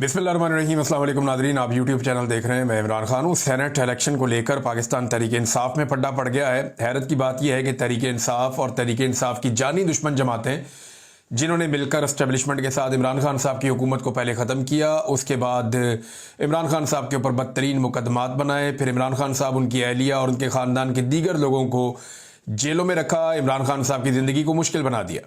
बिस्मिल्लाहिर्रहमानिर्रहीम। अस्सलाम वालेकुम नाज़रीन, आप यूट्यूब चैनल देख रहे हैं। मैं इमरान खान हूँ। सेनेट इलेक्शन को लेकर पाकिस्तान तहरीक इंसाफ में पड्डा पड़ गया है। हैरत की बात यह है कि तहरीक इंसाफ और तहरीक इंसाफ की जानी दुश्मन जमातें, जिन्होंने मिलकर एस्टेब्लिशमेंट के साथ इमरान खान साहब की हुकूमत को पहले ख़त्म किया, उसके बाद इमरान खान साहब के ऊपर बदतरीन मुकदमात बनाए, फिर इमरान खान साहब, उनकी अहलिया और उनके ख़ानदान के दीगर लोगों को जेलों में रखा, इमरान खान साहब की ज़िंदगी को मुश्किल बना दिया।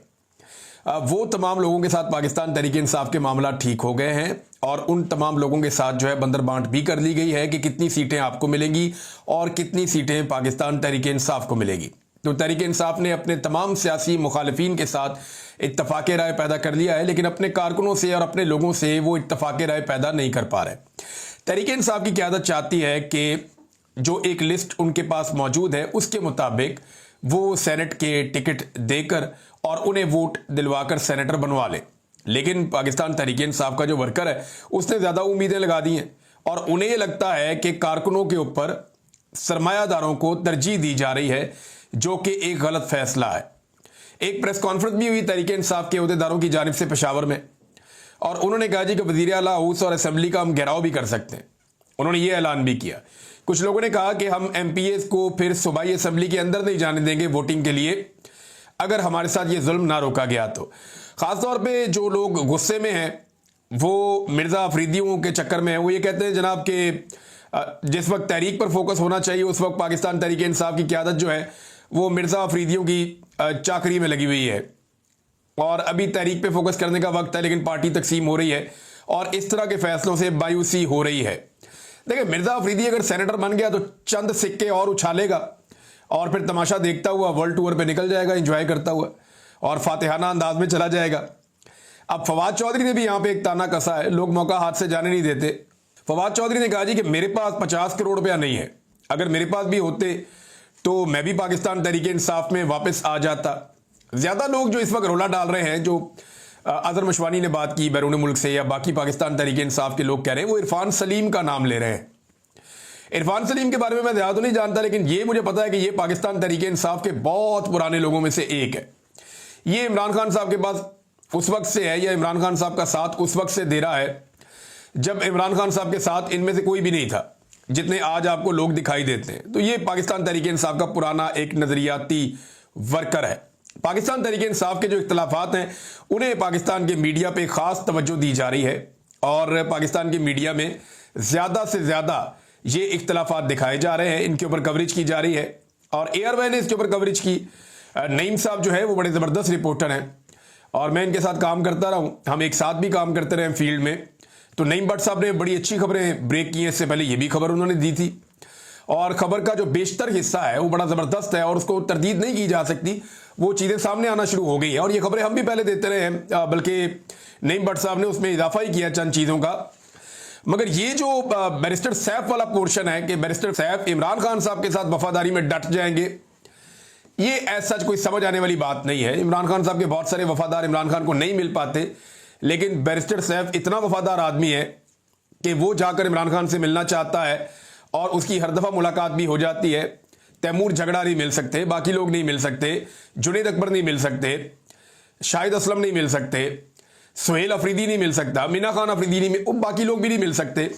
वो तमाम लोगों के साथ पाकिस्तान तहरीक इंसाफ के मामला ठीक हो गए हैं और उन तमाम लोगों के साथ जो है बंदर बांट भी कर ली गई है कि कितनी सीटें आपको मिलेंगी और कितनी सीटें पाकिस्तान तहरीक इंसाफ को मिलेगी। तो तहरीक इंसाफ ने अपने तमाम सियासी मुखालिफिन के साथ इत्तफाक राय पैदा कर लिया है, लेकिन अपने कारकुनों से और अपने लोगों से वो इत्तफाक राय पैदा नहीं कर पा रहे। तहरीक इंसाफ की क़यादत चाहती है कि जो एक लिस्ट उनके पास मौजूद है उसके मुताबिक वो सेनेट के टिकट देकर और उन्हें वोट दिलवाकर सेनेटर बनवा ले। लेकिन पाकिस्तान तहरीक इंसाफ का जो वर्कर है उसने ज़्यादा उम्मीदें लगा दी हैं और उन्हें ये लगता है कि कारकुनों के ऊपर सरमायादारों को तरजीह दी जा रही है, जो कि एक गलत फैसला है। एक प्रेस कॉन्फ्रेंस भी हुई तहरीक इंसाफ के अहदेदारों की जानिब से पेशावर में, और उन्होंने कहा जी कि वज़ीर आला हाउस और असम्बली का हम घेराव भी कर सकते हैं। उन्होंने ये ऐलान भी किया। कुछ लोगों ने कहा कि हम MPAs को फिर सूबाई असम्बली के अंदर नहीं जाने देंगे वोटिंग के लिए अगर हमारे साथ ये जुल्म ना रोका गया तो। ख़ासतौर पे जो लोग गुस्से में हैं वो मिर्ज़ा अफरीदियों के चक्कर में हैं। वो ये कहते हैं जनाब कि जिस वक्त तहरीक पर फोकस होना चाहिए उस वक्त पाकिस्तान तहरीक इंसाफ की क़यादत जो है वो मिर्ज़ा अफरीदियों की चाकरी में लगी हुई है और अभी तहरीक पे फोकस करने का वक्त है, लेकिन पार्टी तकसीम हो रही है और इस तरह के फैसलों से मायूसी हो रही है। देखिए, मिर्ज़ा अफरीदी अगर सेनेटर बन गया तो चंद सिक्के और उछालेगा और फिर तमाशा देखता हुआ वर्ल्ड टूर पे निकल जाएगा, एंजॉय करता हुआ, और फातिहाना अंदाज में चला जाएगा। अब फवाद चौधरी ने भी यहाँ पे एक ताना कसा है, लोग मौका हाथ से जाने नहीं देते। फवाद चौधरी ने कहा जी कि मेरे पास 50 करोड़ रुपया नहीं है, अगर मेरे पास भी होते तो मैं भी पाकिस्तान तहरीक इंसाफ में वापस आ जाता। ज़्यादा लोग जो इस वक्त रोला डाल रहे हैं, जो अजहर मशवानी ने बात की बैरून मुल्क से या बाकी पाकिस्तान तहरीक इंसाफ के लोग कह रहे हैं, वो इरफान सलीम का नाम ले रहे हैं। इरफान सलीम के बारे में मैं ज़्यादा तो नहीं जानता, लेकिन ये मुझे पता है कि ये पाकिस्तान तहरीक इंसाफ के बहुत पुराने लोगों में से एक है। ये इमरान खान साहब के पास उस वक्त से है, या इमरान खान साहब का साथ उस वक्त से दे रहा है जब इमरान खान साहब के साथ इनमें से कोई भी नहीं था, जितने आज आपको लोग दिखाई देते हैं। तो ये पाकिस्तान तहरीक इंसाफ का पुराना एक नज़रियाती वर्कर है। पाकिस्तान तहरीक इंसाफ के जो इख्तलाफात हैं उन्हें पाकिस्तान के मीडिया पे ख़ास तवज्जो दी जा रही है और पाकिस्तान के मीडिया में ज़्यादा से ज़्यादा ये इख्तलाफात दिखाए जा रहे हैं, इनके ऊपर कवरेज की जा रही है। और एयरवे ने इसके ऊपर कवरेज की। नईम साहब जो है वो बड़े ज़बरदस्त रिपोर्टर हैं और मैं इनके साथ काम करता रहा हूँ, हम एक साथ भी काम करते रहे फील्ड में। तो नईम भट्ट साहब ने बड़ी अच्छी खबरें ब्रेक की हैं, इससे पहले ये भी खबर उन्होंने दी थी और खबर का जो बेशतर हिस्सा है वो बड़ा ज़बरदस्त है और उसको तरदीद नहीं की जा सकती। वो चीज़ें सामने आना शुरू हो गई हैं और ये खबरें हम भी पहले देते रहे हैं, बल्कि नईम भट्ट साहब ने उसमें इजाफा ही किया चंद चीज़ों का। मगर ये जो बैरिस्टर सैफ वाला पोर्शन है कि बैरिस्टर सैफ इमरान खान साहब के साथ वफादारी में डट जाएंगे, ये ऐसा कोई समझ आने वाली बात नहीं है। इमरान खान साहब के बहुत सारे वफादार इमरान खान को नहीं मिल पाते, लेकिन बैरिस्टर सैफ इतना वफादार आदमी है कि वो जाकर इमरान खान से मिलना चाहता है और उसकी हर दफ़ा मुलाकात भी हो जाती है। तैमूर झगड़ा नहीं मिल सकते, बाकी लोग नहीं मिल सकते, जुनैद अकबर नहीं मिल सकते, शाहिद असलम नहीं मिल सकते, सुहेल अफरीदी नहीं मिल सकता, मीना खान अफरीदी नहीं मिल, बाकी लोग भी नहीं मिल सकते,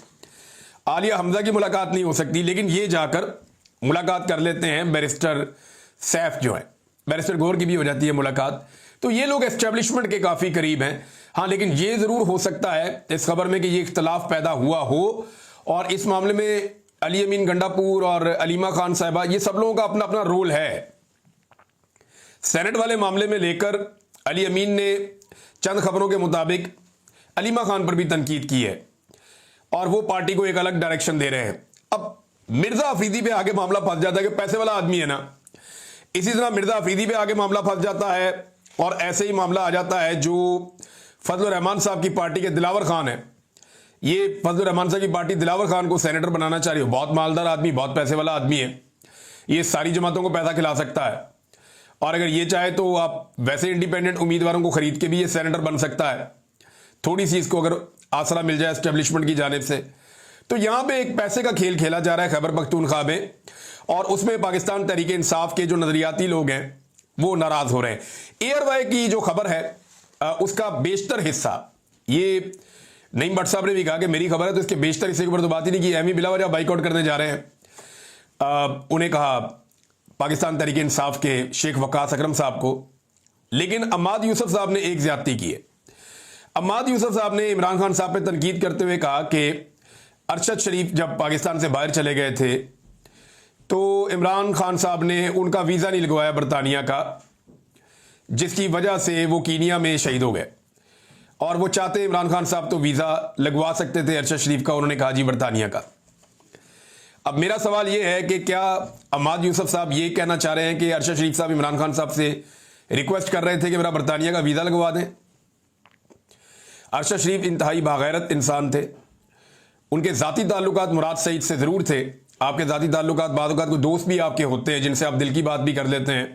आलिया हमजा की मुलाकात नहीं हो सकती, लेकिन ये जाकर मुलाकात कर लेते हैं बैरिस्टर सैफ जो है। बैरिस्टर गौर की भी हो जाती है मुलाकात। तो ये लोग एस्टेब्लिशमेंट के काफ़ी करीब हैं। हाँ, लेकिन ये ज़रूर हो सकता है इस खबर में कि ये इख्तलाफ पैदा हुआ हो और इस मामले में अली अमीन गंडापुर और अलीमा खान साहिबा, ये सब लोगों का अपना अपना रोल है। सेनेट वाले मामले में लेकर अली अमीन ने चंद खबरों के मुताबिक अलीमा खान पर भी तनकीद की है और वो पार्टी को एक अलग डायरेक्शन दे रहे हैं। अब मिर्ज़ा अफरीदी पे आगे मामला फंस जाता है कि पैसे वाला आदमी है ना, इसी तरह मिर्ज़ा अफरीदी पे आगे मामला फंस जाता है और ऐसे ही मामला आ जाता है जो फजल रहमान साहब की पार्टी के दिलावर खान है। ये फजल रहमान साहब की पार्टी दिलावर खान को सेनेटर बनाना चाह रही है। बहुत मालदार आदमी, बहुत पैसे वाला आदमी है, ये सारी जमातों को पैसा खिला सकता है और अगर ये चाहे तो आप वैसे इंडिपेंडेंट उम्मीदवारों को खरीद के भी ये सेनेटर बन सकता है, थोड़ी सी इसको अगर आसरा मिल जाए एस्टेब्लिशमेंट की जानिब से। तो यहाँ पे एक पैसे का खेल खेला जा रहा है खैबर पख्तूनख्वा में और उसमें पाकिस्तान तहरीक इंसाफ के जो नजरियाती लोग हैं वो नाराज हो रहे हैं। एयरवे की जो खबर है उसका बेशतर हिस्सा ये नईम भट्ट साहब ने भी कहा कि मेरी खबर है तो इसके बेशतर हिस्से के ऊपर तो बात ही नहीं की, अहमी बिलावजह बाइकआउट करने जा रहे हैं। उन्हें कहा पाकिस्तान तहरीक इंसाफ के शेख वकास अकरम साहब को। लेकिन अम्माद यूसुफ साहब ने एक ज्यादती की है। अम्माद यूसुफ साहब ने इमरान खान साहब पे तनकीद करते हुए कहा कि अरशद शरीफ जब पाकिस्तान से बाहर चले गए थे तो इमरान खान साहब ने उनका वीज़ा नहीं लगवाया बरतानिया का, जिसकी वजह से वो कीनिया में शहीद हो गए। और वो चाहते इमरान खान साहब तो वीज़ा लगवा सकते थे अरशद शरीफ का, उन्होंने कहा जी बरतानिया का। अब मेरा सवाल ये है कि क्या अम्माद यूसुफ साहब ये कहना चाह रहे हैं कि अरशद शरीफ साहब इमरान खान साहब से रिक्वेस्ट कर रहे थे कि मेरा बरतानिया का वीज़ा लगवा दें? अरशद शरीफ इंतहाई बागैरत इंसान थे। उनके ज़ाती ताल्लुकात मुराद सईद से ज़रूर थे। आपके ज़ाती ताल्लुकात बाद कोई दोस्त भी आपके होते हैं जिनसे आप दिल की बात भी कर लेते हैं,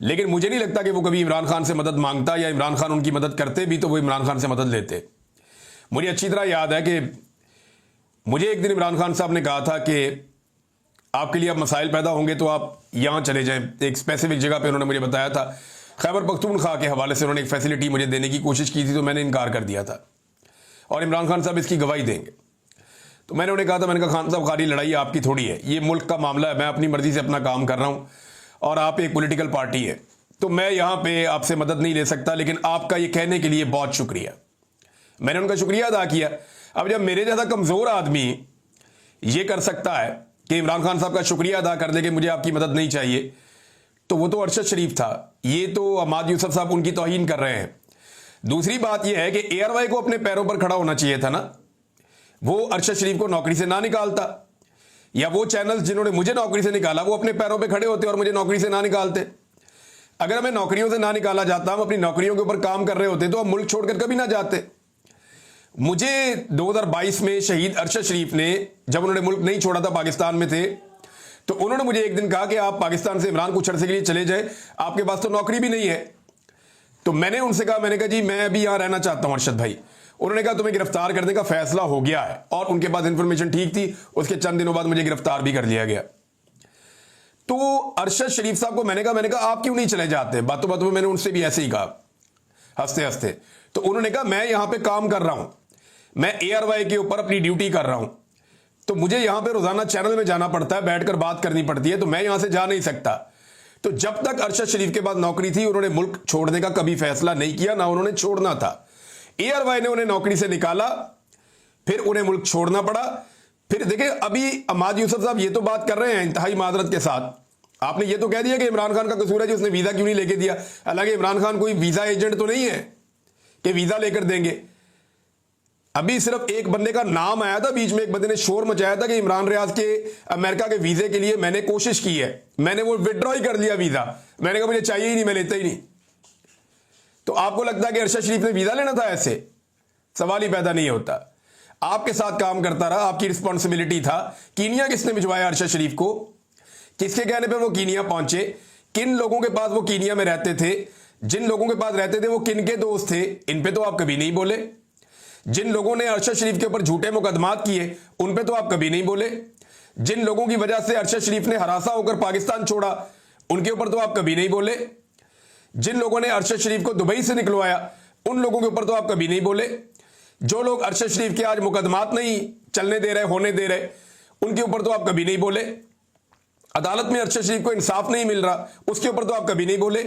लेकिन मुझे नहीं लगता कि वो कभी इमरान खान से मदद मांगता, या इमरान खान उनकी मदद करते भी तो वो इमरान खान से मदद लेते। मुझे अच्छी तरह याद है कि मुझे एक दिन इमरान खान साहब ने कहा था कि आपके लिए अब मसाइल पैदा होंगे तो आप यहाँ चले जाएं। एक स्पेसिफिक जगह पे उन्होंने मुझे बताया था, खैबर पख्तूनख्वा के हवाले से उन्होंने एक फैसिलिटी मुझे देने की कोशिश की थी, तो मैंने इनकार कर दिया था और इमरान खान साहब इसकी गवाही देंगे। तो मैंने उन्हें कहा था, मैंने कहा खान साहब खाली लड़ाई आपकी थोड़ी है, ये मुल्क का मामला है, मैं अपनी मर्जी से अपना काम कर रहा हूँ और आप एक पॉलिटिकल पार्टी है, तो मैं यहाँ पे आपसे मदद नहीं ले सकता, लेकिन आपका ये कहने के लिए बहुत शुक्रिया। मैंने उनका शुक्रिया अदा किया। अब जब मेरे जैसा कमज़ोर आदमी ये कर सकता है कि इमरान खान साहब का शुक्रिया अदा कर दे कि मुझे आपकी मदद नहीं चाहिए, तो वो तो अरशद शरीफ था, ये तो अम्माद यूसुफ साहब उनकी तौहीन कर रहे हैं। दूसरी बात यह है कि एयरवाई को अपने पैरों पर खड़ा होना चाहिए था ना, वो अरशद शरीफ को नौकरी से ना निकालता, या वो चैनल्स जिन्होंने मुझे नौकरी से निकाला वो अपने पैरों पे खड़े होते और मुझे नौकरी से ना निकालते। अगर हमें नौकरियों से ना निकाला जाता, हम अपनी नौकरियों के ऊपर काम कर रहे होते, तो हम मुल्क छोड़कर कभी ना जाते। मुझे 2022 में शहीद अरशद शरीफ ने, जब उन्होंने मुल्क नहीं छोड़ा था, पाकिस्तान में थे, तो उन्होंने मुझे एक दिन कहा कि आप पाकिस्तान से इमरान कुछ अरसे के लिए चले जाए, आपके पास तो नौकरी भी नहीं है। तो मैंने उनसे कहा, मैंने कहा जी मैं अभी यहां रहना चाहता हूं अरशद भाई। उन्होंने कहा तुम्हें गिरफ्तार करने का फैसला हो गया है, और उनके पास इंफॉर्मेशन ठीक थी। उसके चंद दिनों बाद मुझे गिरफ्तार भी कर लिया गया। तो अरशद शरीफ साहब को मैंने कहा आप क्यों नहीं चले जाते? बातों बातों में मैंने उनसे भी ऐसे ही कहा, हंसते हंसते। तो उन्होंने कहा मैं यहां पे काम कर रहा हूं, मैं एयरवाई के ऊपर अपनी ड्यूटी कर रहा हूं, तो मुझे यहां पे रोजाना चैनल में जाना पड़ता है, बैठकर बात करनी पड़ती है, तो मैं यहां से जा नहीं सकता। तो जब तक अरशद शरीफ के बाद नौकरी थी, उन्होंने मुल्क छोड़ने का कभी फैसला नहीं किया, ना उन्होंने छोड़ना था। एयरवाई ने उन्हें नौकरी से निकाला, फिर उन्हें मुल्क छोड़ना पड़ा। फिर देखिए, अभी अम्माद यूसुफ साहब ये तो बात कर रहे हैं इंतहाई मादरत के साथ, आपने ये तो कह दिया कि इमरान खान का कसूर है जी, उसने वीजा क्यों नहीं लेके दिया। हालांकि इमरान खान कोई वीजा एजेंट तो नहीं है कि वीजा लेकर देंगे। अभी सिर्फ एक बंदे का नाम आया था, बीच में एक बंदे ने शोर मचाया था कि इमरान रियाज के अमेरिका के वीजे के लिए मैंने कोशिश की है, मैंने वो विड्रॉ ही कर लिया वीजा। मैंने कहा मुझे चाहिए ही नहीं, मैं लेता ही नहीं। तो आपको लगता है कि अरशद शरीफ ने वीजा लेना था? ऐसे सवाल ही पैदा नहीं होता। आपके साथ काम करता रहा, आपकी रिस्पॉन्सिबिलिटी था। कीनिया किसने भिजवाया अरशद शरीफ को? किसके कहने पर वो कीनिया पहुंचे? किन लोगों के पास वो कीनिया में रहते थे? जिन लोगों के पास रहते थे वो किन के दोस्त थे? इन पे तो आप कभी नहीं बोले। जिन लोगों ने अरशद शरीफ के ऊपर झूठे मुकदमात किए, उन पे तो आप कभी नहीं बोले। जिन लोगों की वजह से अरशद शरीफ ने हरासा होकर पाकिस्तान छोड़ा, उनके ऊपर तो आप कभी नहीं बोले। जिन लोगों ने अरशद शरीफ को दुबई से निकलवाया, उन लोगों के ऊपर तो आप कभी नहीं बोले। जो लोग अरशद शरीफ के आज मुकदमात नहीं चलने दे रहे, होने दे रहे, उनके ऊपर तो आप कभी नहीं बोले। अदालत में अरशद शरीफ को इंसाफ नहीं मिल रहा, उसके ऊपर तो आप कभी नहीं बोले।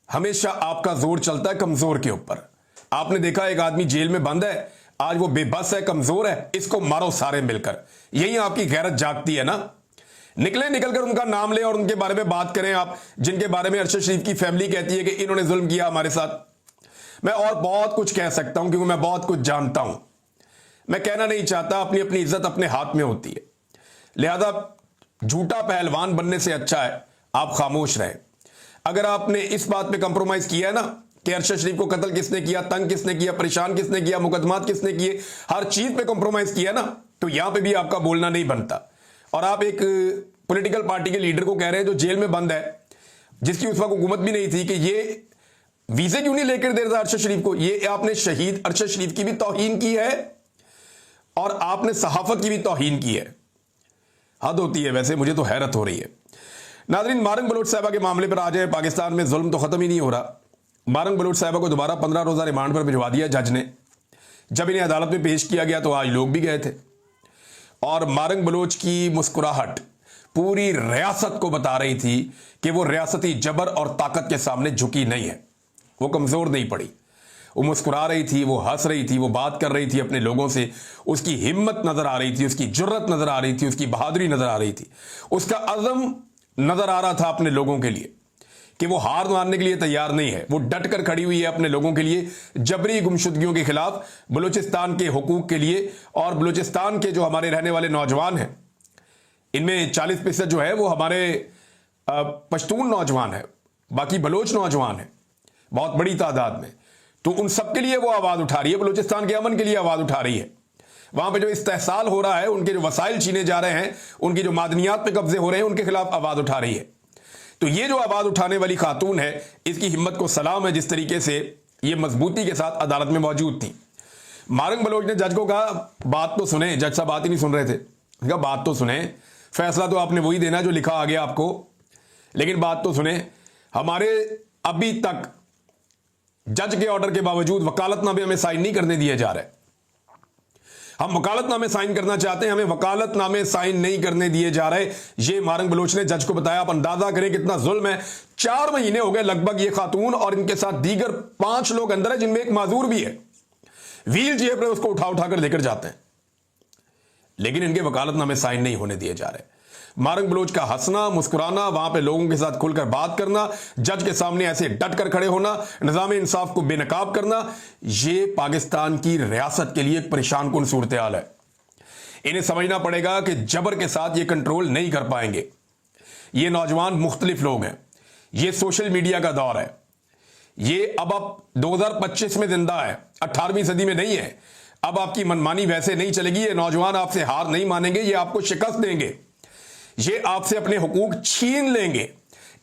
हमेशा आपका जोर चलता है कमजोर के ऊपर। आपने देखा एक आदमी जेल में बंद है, आज वो बेबस है, कमजोर है, इसको मारो सारे मिलकर। यही आपकी गैरत जागती है ना। निकलकर उनका नाम ले और उनके बारे में बात करें आप, जिनके बारे में अरशद शरीफ की फैमिली कहती है कि इन्होंने जुल्म किया हमारे साथ। मैं और बहुत कुछ कह सकता हूं, क्योंकि मैं बहुत कुछ जानता हूं। मैं कहना नहीं चाहता, अपनी अपनी इज्जत अपने हाथ में होती है। लिहाजा झूठा पहलवान बनने से अच्छा है आप खामोश रहें। अगर आपने इस बात पे कंप्रोमाइज किया है ना कि अरशद शरीफ को कत्ल किसने किया, तंग किसने किया, परेशान किसने किया, मुकदमात किसने किए, हर चीज पे कंप्रोमाइज किया ना, तो यहां पे भी आपका बोलना नहीं बनता। और आप एक पॉलिटिकल पार्टी के लीडर को कह रहे हैं जो जेल में बंद है, जिसकी उस वक्त हुकूमत भी नहीं थी, कि ये वीजे क्यों नहीं लेकर दे रहा था अरशद शरीफ को। ये आपने शहीद अरशद शरीफ की भी तौहीन की है और आपने सहाफत की भी तौहीन की है। हद होती है। वैसे मुझे तो हैरत हो रही है। नाज़रीन, मारंग बलोच साहिबा के मामले पर आ जाए। पाकिस्तान में जुल्म तो खत्म ही नहीं हो रहा। मारंग बलोच साहिबा को दोबारा 15 रोजा रिमांड पर भिजवा दिया जज ने। जब इन्हें अदालत में पेश किया गया तो आज लोग भी गए थे और मारंग बलोच की मुस्कुराहट पूरी रियासत को बता रही थी कि वो रियासती जबर और ताकत के सामने झुकी नहीं है, वो कमजोर नहीं पड़ी। वो मुस्कुरा रही थी, वो हंस रही थी, वो बात कर रही थी अपने लोगों से, उसकी हिम्मत नजर आ रही थी, उसकी जुर्रत नजर आ रही थी, उसकी बहादुरी नजर आ रही थी, उसका अज़म नजर आ रहा था अपने लोगों के लिए कि वो हार मानने के लिए तैयार नहीं है। वो डट कर खड़ी हुई है अपने लोगों के लिए, जबरी गुमशुदगियों के खिलाफ, बलूचिस्तान के हुकूक के लिए। और बलूचिस्तान के जो हमारे रहने वाले नौजवान हैं, इनमें 40% जो है वो हमारे पश्तून नौजवान है, बाकी बलोच नौजवान है बहुत बड़ी तादाद में। तो उन सब के लिए वो आवाज उठा रही है, बलूचिस्तान के अमन के लिए आवाज उठा रही है। वहां पे जो इस्तेहसाल हो रहा है, उनके जो वसाइल छीने जा रहे हैं, उनकी जो मादनियात पे कब्जे हो रहे हैं, उनके खिलाफ आवाज उठा रही है। तो ये जो आवाज उठाने वाली खातून है, इसकी हिम्मत को सलाम है, जिस तरीके से ये मजबूती के साथ अदालत में मौजूद थी। मारंग बलोच ने जज को कहा, बात तो सुने। जज साहब बात ही नहीं सुन रहे थे। कहा बात तो सुने, फैसला तो आपने वही देना जो लिखा आ गया आपको, लेकिन बात तो सुने। हमारे अभी तक जज के ऑर्डर के बावजूद वकालतनामे हमें साइन नहीं करने दिए जा रहे। हम वकालतनामे साइन करना चाहते हैं, हमें वकालतनामे साइन नहीं करने दिए जा रहे। ये मारंग बलोच ने जज को बताया। आप अंदाजा करें कितना जुल्म है। 4 महीने हो गए लगभग ये खातून और इनके साथ दीगर 5 लोग अंदर है, जिनमें एक माजूर भी है। व्हील चेयर पर उसको उठा उठा कर लेकर जाते हैं, लेकिन इनके वकालतनामे साइन नहीं होने दिए जा रहे। मारंग बलोच का हंसना, मुस्कुराना, वहां पे लोगों के साथ खुलकर बात करना, जज के सामने ऐसे डट कर खड़े होना, निजाम इंसाफ को बेनकाब करना, ये पाकिस्तान की रियासत के लिए एक परेशान कुन सूरत हाल है। इन्हें समझना पड़ेगा कि जबर के साथ ये कंट्रोल नहीं कर पाएंगे। ये नौजवान मुख्तलिफ लोग हैं, ये सोशल मीडिया का दौर है, ये अब 2025 में जिंदा है, 18वीं सदी में नहीं है। अब आपकी मनमानी वैसे नहीं चलेगी। ये नौजवान आपसे हार नहीं मानेंगे, ये आपको शिकस्त देंगे, ये आपसे अपने हुकूक छीन लेंगे।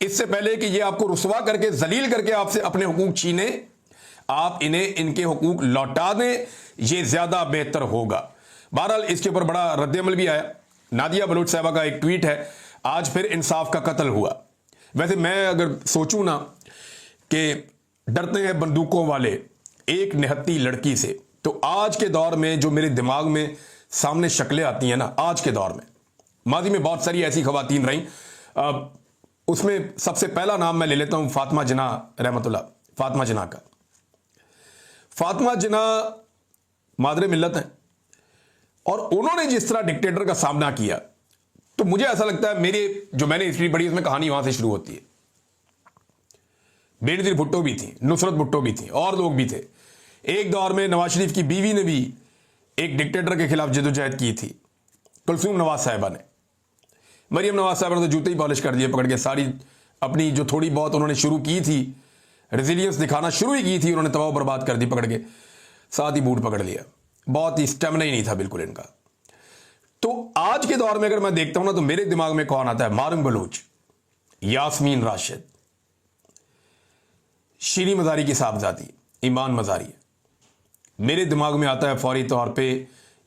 इससे पहले कि ये आपको रुसवा करके, जलील करके आपसे अपने हुकूक छीने, आप इन्हें इनके हुकूक लौटा दें, ये ज्यादा बेहतर होगा। बहरहाल इसके ऊपर बड़ा रद्दअमल भी आया। नादिया बलोच साहबा का एक ट्वीट है, आज फिर इंसाफ का कत्ल हुआ। वैसे मैं अगर सोचूं ना कि डरते हैं बंदूकों वाले एक निहत्ती लड़की से, तो आज के दौर में जो मेरे दिमाग में सामने शक्लें आती हैं ना, आज के दौर में, माजी में बहुत सारी ऐसी खवातीन रहीं, उसमें सबसे पहला नाम मैं ले लेता हूं फातिमा जिन्ना रहमतुल्लाह, फातिमा जिन्ना का। फातिमा जिन्ना मादरे मिल्लत हैं और उन्होंने जिस तरह डिक्टेटर का सामना किया, तो मुझे ऐसा लगता है, मैंने हिस्ट्री पढ़ी उसमें कहानी वहां से शुरू होती है। बेनजीर भुट्टो भी थी, नुसरत भुट्टो भी थी, और लोग भी थे। एक दौर में नवाज शरीफ की बीवी ने भी एक डिक्टेटर के खिलाफ जदोजहद की थी, कुलसूम नवाज साहिबा ने। मरियम नवाज साहिबा ने तो जूते ही पॉलिश कर दिए पकड़ के। सारी अपनी जो थोड़ी बहुत उन्होंने शुरू की थी, रेजिलियंस दिखाना शुरू ही की थी, उन्होंने तबाह बर्बाद कर दी पकड़ के, साथ ही बूट पकड़ लिया। बहुत ही स्टेमिना ही नहीं था बिल्कुल इनका। तो आज के दौर में अगर मैं देखता हूं ना, तो मेरे दिमाग में कौन आता है? मारंग बलोच, यास्मीन राशिद, शीरी मजारी की साहबजादी ईमान मजारी। मेरे दिमाग में आता है फौरी तौर पे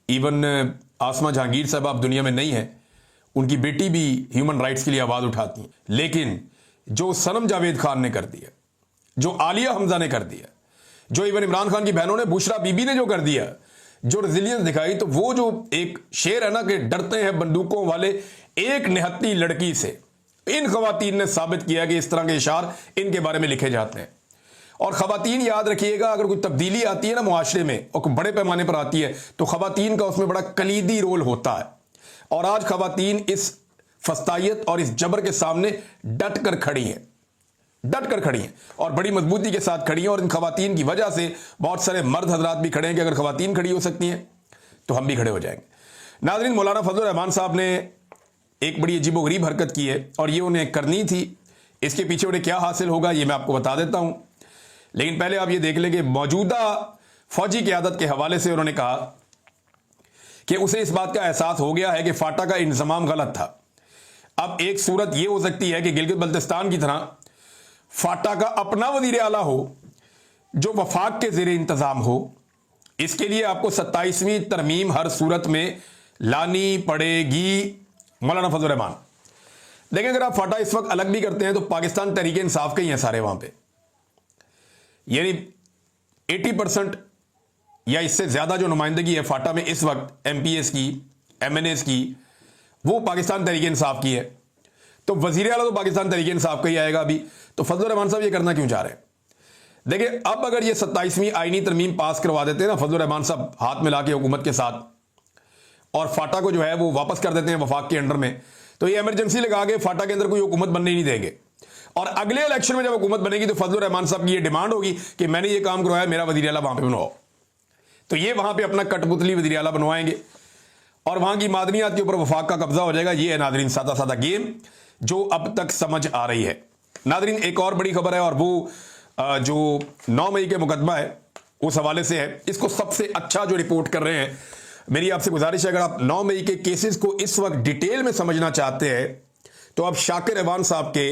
इवन आसमा जहांगीर साहब अब दुनिया में नहीं है, उनकी बेटी भी ह्यूमन राइट्स के लिए आवाज उठाती हैं। लेकिन जो सनम जावेद खान ने कर दिया, जो आलिया हमजा ने कर दिया, जो इवन इमरान खान की बहनों ने, बुशरा बीबी ने जो कर दिया, जो रेजिलियंस दिखाई, तो वो जो एक शेर है ना कि डरते हैं बंदूकों वाले एक निहत्ती लड़की से, इन खवातीन ने साबित किया कि इस तरह के इशार इनके बारे में लिखे जाते हैं। और खवातीन याद रखिएगा, अगर कोई तब्दीली आती है ना मुआशरे में और बड़े पैमाने पर आती है, तो खवातीन का उसमें बड़ा कलीदी रोल होता है। और आज खवातीन इस फस्तायत और इस जबर के सामने डट कर खड़ी हैं, डट कर खड़ी हैं और बड़ी मजबूती के साथ खड़ी हैं। और इन खवातीन की वजह से बहुत सारे मर्द हजरात भी खड़े हैं कि अगर खवातीन खड़ी हो सकती हैं तो हम भी खड़े हो जाएंगे। नाज़रीन, मौलाना फजलुर रहमान साहब ने एक बड़ी अजीबोगरीब हरकत की है और ये उन्हें करनी थी। इसके पीछे उन्हें क्या हासिल होगा ये मैं आपको बता देता हूं, लेकिन पहले आप ये देख लें कि मौजूदा फौजी क़यादत के हवाले से उन्होंने कहा कि उसे इस बात का एहसास हो गया है कि फाटा का इंतजाम गलत था। अब एक सूरत यह हो सकती है कि गिलगित बल्तिस्तान की तरह फाटा का अपना वजीर आला हो जो वफाक के ज़ेरे इंतजाम हो। इसके लिए आपको 27वीं तरमीम हर सूरत में लानी पड़ेगी। मौलाना फजलुर रहमान, लेकिन अगर आप फाटा इस वक्त अलग भी करते हैं तो पाकिस्तान तहरीक इंसाफ के ही हैं सारे वहां पे, यानी 80% या इससे ज्यादा जो नुमाइंदगी है फाटा में इस वक्त एमपीएस की, एमएनएस की, वो पाकिस्तान तहरीक इंसाफ की है। तो वजीर आला तो पाकिस्तान तहरीक इंसाफ का ही आएगा अभी। तो फजल रहमान साहब ये करना क्यों चाह रहे हैं? देखिए, अब अगर ये 27वीं आईनी तरमीम पास करवा देते हैं ना फजल रहमान साहब हाथ मिला के हुकूमत के साथ, और फाटा को जो है वो वापस कर देते हैं वफाक के अंडर में, तो ये इमरजेंसी लगा के फाटा के अंदर कोई हुकूमत बनने नहीं देंगे। और अगले इलेक्शन में जब हुकूमत बनेगी तो फजल रहमान साहब की ये डिमांड होगी कि मैंने ये काम करवाया, मेरा वजीर आला वहां पे बनवाओ। तो ये वहां पे अपना कठपुतली वजीर आला बनवाएंगे और वहां की मादनियात के ऊपर वफाक का कब्जा हो जाएगा। ये है नादरीन सादा सादा गेम जो अब तक समझ आ रही है। नादरीन, एक और बड़ी खबर है, और वो जो 9 मई के मुकदमा है उस हवाले से है। इसको सबसे अच्छा जो रिपोर्ट कर रहे हैं, मेरी आपसे गुजारिश है, अगर आप 9 मई के केसेस को इस वक्त डिटेल में समझना चाहते हैं तो आप शाकिर अहवान साहब के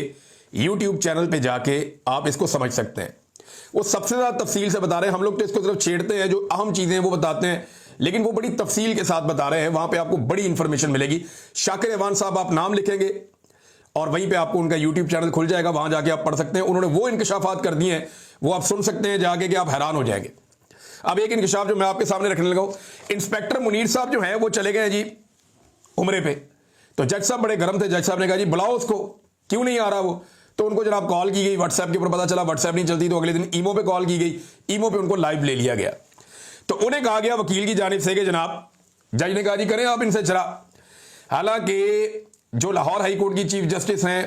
YouTube चैनल पे जाके आप इसको समझ सकते हैं। वो सबसे ज्यादा तफसील से बता रहे हैं। हम लोग तो इसको सिर्फ छेड़ते हैं, जो अहम चीजें हैं वो बताते हैं, लेकिन वो बड़ी तफसील के साथ बता रहे हैं। वहां पे आपको बड़ी इंफॉर्मेशन मिलेगी। शाकिर अहवान साहब आप नाम लिखेंगे और वहीं पे आपको उनका YouTube चैनल खुल जाएगा, वहां जाके आप पढ़ सकते हैं। उन्होंने वो इंकशाफात कर दिए हैं, वो आप सुन सकते हैं जाके कि आप हैरान हो जाएंगे। अब एक इंकशाफ जो मैं आपके सामने रखने लगा हूं, इंस्पेक्टर मुनीर साहब जो है वो चले गए जी उम्रे पे। तो जज साहब बड़े गर्म थे, जज साहब ने कहा जी बुलाओ उसको, क्यों नहीं आ रहा वो? तो उनको जनाब कॉल की गई, व्हाट्सएप के ऊपर पता चला व्हाट्सएप नहीं चलती, तो अगले दिन ईमो पे कॉल की गई, ईमो पे उनको लाइव ले लिया गया। तो उन्हें कहा गया वकील की जानिब से कि जनाब, जज ने कहा जी करें आप इनसे जरा। हालांकि जो लाहौर हाई कोर्ट की चीफ जस्टिस हैं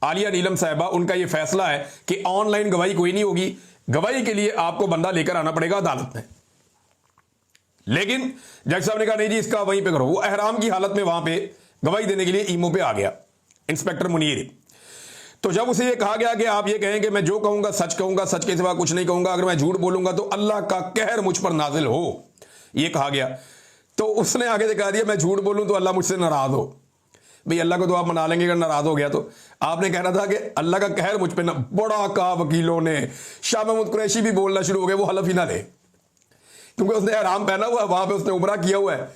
आलिया नीलम साहिबा, उनका यह फैसला है कि ऑनलाइन गवाही कोई नहीं होगी, गवाही के लिए आपको बंदा लेकर आना पड़ेगा अदालत में। लेकिन जज साहब ने कहा नहीं जी इसका वहीं पे करो। वो एहराम की हालत में वहां पे गवाही देने के लिए ईमो पे आ गया इंस्पेक्टर मुनीर। तो जब उसे ये कहा गया कि आप ये कहें कि मैं जो कहूंगा, सच के सिवा कुछ नहीं कहूंगा, अगर मैं झूठ बोलूंगा तो अल्लाह का कहर मुझ पर नाजिल हो, ये कहा गया। तो उसने आगे से कहा दिया मैं झूठ बोलूं तो अल्लाह मुझसे नाराज हो। भाई अल्लाह को तो आप मना लेंगे, अगर नाराज हो गया तो। आपने कहना था कि अल्लाह का कहर मुझ पे ना। बड़ा कहा वकीलों ने, शाह महमूद कुरैशी भी बोलना शुरू हो गए, वो हलफ ही ना ले, क्योंकि उसने हराम पहना हुआ है, वहां पे उसने उमरा किया हुआ है।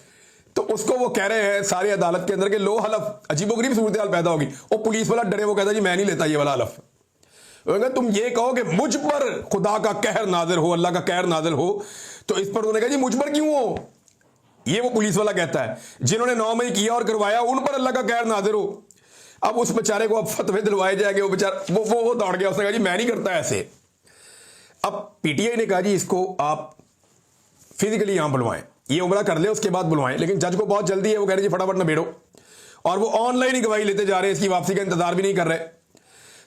तो उसको वो कह रहे हैं सारी अदालत के अंदर के लो हलफ, अजीबोगरीब सूरत हाल पैदा होगी। और पुलिस वाला डरे, वो कहता जी मैं नहीं लेता ये वाला हलफ। तुम ये कहो कि मुझ पर खुदा का कहर नाजिल हो, अल्लाह का कहर नाजिल हो, तो इस पर उन्होंने कहा जी मुझ पर क्यों हो? ये वो पुलिस वाला कहता है जिन्होंने 9 मई किया और करवाया उन पर अल्लाह का कहर नाजिल हो। अब उस बेचारे को अब फतवे दिलवाए जाएंगे, वो बेचारा वो दौड़ गया, उसने कहा जी मैं नहीं करता ऐसे। अब पीटीआई ने कहा जी इसको आप फिजिकली यहां बुलवाएं, ये उम्रा कर ले उसके बाद बुलवाएं। लेकिन जज को बहुत जल्दी है, वो कह रहे जी फटाफट न बैठो, और वो ऑनलाइन ही गवाही लेते जा रहे हैं, इसकी वापसी का इंतजार भी नहीं कर रहे।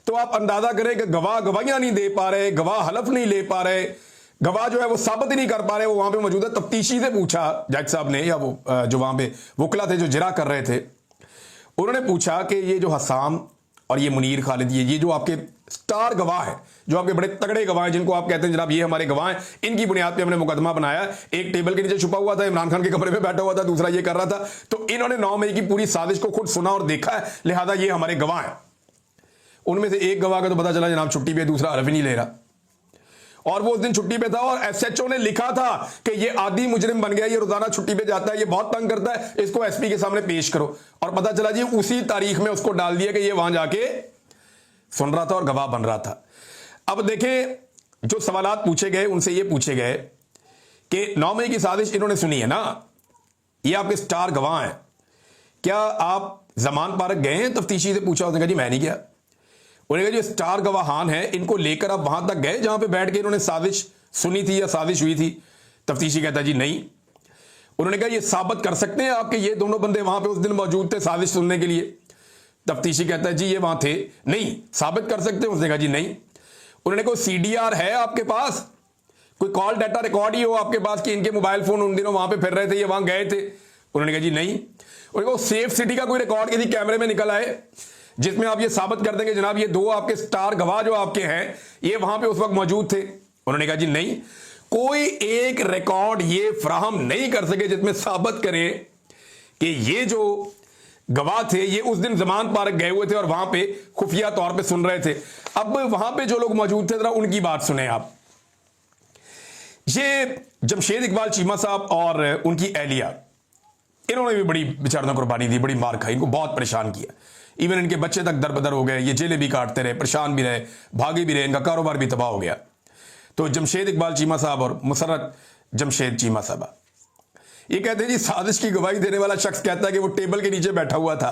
तो आप अंदाजा करें कि गवाह गवाहियां नहीं दे पा रहे, गवाह हलफ नहीं ले पा रहे, गवाह जो है वो साबित ही नहीं कर पा रहे। वो वहां पे मौजूद है। तफ्तीशी से पूछा जज साहब ने, या वो जो वहां पे वकला थे जो जिरा कर रहे थे, उन्होंने पूछा कि ये जो हसाम और ये मुनीर खालिद, ये जो आपके स्टार गवाह है, जो आपके बड़े तगड़े गवाह हैं, जिनको आप कहते हैं जनाब ये हमारे गवाह हैं, इनकी बुनियाद पे हमने मुकदमा बनाया। एक टेबल के नीचे छुपा हुआ था, इमरान खान के कमरे में बैठा हुआ था, दूसरा ये कर रहा था। तो इन्होंने 9 मई की पूरी साजिश को खुद सुना और देखा है, लिहाजा ये हमारे गवाह हैं। उनमें से एक गवाह का तो पता चला जनाब छुट्टी पे, दूसरा हरफ ही नहीं ले रहा, और वो उस दिन छुट्टी पे था। और एसएचओ ने लिखा था कि ये आदि मुजरिम बन गया, ये रोजाना छुट्टी पे जाता है, ये बहुत तंग करता है, इसको एसपी के सामने पेश करो। और पता चला जी उसी तारीख में उसको डाल दिया कि ये वहां जाके सुन रहा था और गवाह बन रहा था। अब देखें, जो सवालात पूछे गए उनसे ये पूछे गए कि 9 मई की साजिश इन्होंने सुनी है ना, ये आपके स्टार गवाह हैं, क्या आप जमान पार्क गए हैं? तफ्तीशी से पूछा, उसने कहा जी मैं नहीं गया। उन्होंने कहा जो स्टार गवाहान हैं इनको लेकर आप वहां तक गए जहां पे बैठ के इन्होंने साजिश सुनी थी या साजिश हुई थी? तफ्तीशी कहता जी नहीं। उन्होंने कहा ये साबित कर सकते हैं आपके ये दोनों बंदे वहां पे उस दिन मौजूद थे साजिश सुनने के लिए? तफ्तीशी कहता है जी ये वहां थे। नहीं, साबित कर सकते हैं? उसने कहा जी नहीं। उन्होंने कहा सीडीआर है आपके पास, कोई कॉल डाटा रिकॉर्ड ही हो आपके पास कि इनके मोबाइल फोन उन दिनों वहां पे फिर रहे थे, ये वहां गए थे? उन्होंने कहा जी नहीं। उन्होंने कहा सेफ सिटी का कोई रिकॉर्ड किसी कैमरे में निकल आए जिसमें आप ये साबित कर देंगे जनाब ये दो आपके स्टार गवाह जो आपके हैं ये वहां पे उस वक्त मौजूद थे? उन्होंने कहा जी नहीं, कोई एक रिकॉर्ड ये फराहम नहीं कर सके जिसमें साबित करें कि ये जो गवाह थे ये उस दिन जमान पार्क गए हुए थे और वहां पे खुफिया तौर पे सुन रहे थे। अब वहां पे जो लोग मौजूद थे जरा उनकी बात सुने आप। ये जमशेद इकबाल चीमा साहब और उनकी एहलिया, इन्होंने भी बड़ी बेचारों कुर्बानी दी, बड़ी मार खाई, इनको बहुत परेशान किया। इवन इनके बच्चे तक दरबदर हो गए, ये जेलें भी काटते रहे, परेशान भी रहे, भागे भी रहे, इनका कारोबार भी तबाह हो गया। तो जमशेद इकबाल चीमा साहब और मुसर्रत जमशेद चीमा साहब। ये कहते हैं जी साजिश की गवाही देने वाला शख्स कहता है कि वो टेबल के नीचे बैठा हुआ था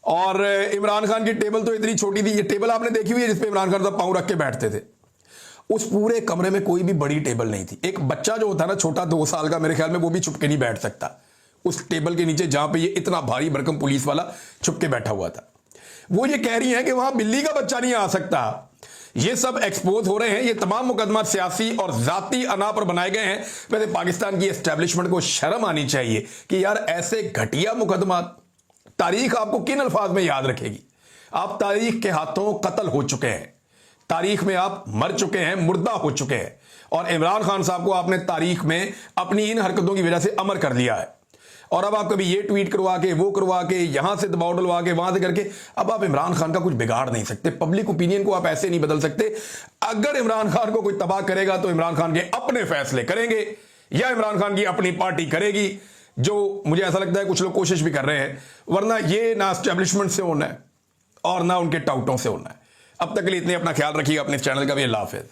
और इमरान खान की टेबल तो इतनी छोटी थी, ये टेबल आपने देखी हुई है जिसपे इमरान खान साहब पांव रख के बैठते थे। उस पूरे कमरे में कोई भी बड़ी टेबल नहीं थी। एक बच्चा जो होता है ना छोटा 2 साल का, मेरे ख्याल में वो भी छुप के नहीं बैठ सकता उस टेबल के नीचे जहां पे ये इतना भारी भरकम पुलिस वाला छुप के बैठा हुआ था। वो ये कह रही है कि वहां बिल्ली का बच्चा नहीं आ सकता। ये सब एक्सपोज हो रहे हैं। ये तमाम मुकदमा सियासी और जाती अना पर बनाए गए हैं। वैसे पाकिस्तान की एस्टेब्लिशमेंट को शर्म आनी चाहिए कि यार ऐसे घटिया मुकदमा, तारीख आपको किन अल्फाज में याद रखेगी? आप तारीख के हाथों कत्ल हो चुके हैं, तारीख में आप मर चुके हैं, मुर्दा हो चुके हैं। और इमरान खान साहब को आपने तारीख में अपनी इन हरकतों की वजह से अमर कर दिया है। और अब आप कभी ये ट्वीट करवा के, वो करवा के, यहां से दबाव डलवा के, वहां से करके, अब आप इमरान खान का कुछ बिगाड़ नहीं सकते। पब्लिक ओपिनियन को आप ऐसे नहीं बदल सकते। अगर इमरान खान को कोई तबाह करेगा तो इमरान खान के अपने फैसले करेंगे या इमरान खान की अपनी पार्टी करेगी, जो मुझे ऐसा लगता है कुछ लोग कोशिश भी कर रहे हैं। वरना ये ना एस्टेब्लिशमेंट से होना है और ना उनके टाउटों से होना है। अब तक के लिए इतने, अपना ख्याल रखिएगा, अपने चैनल का भी। अल्लाह हाफिज़।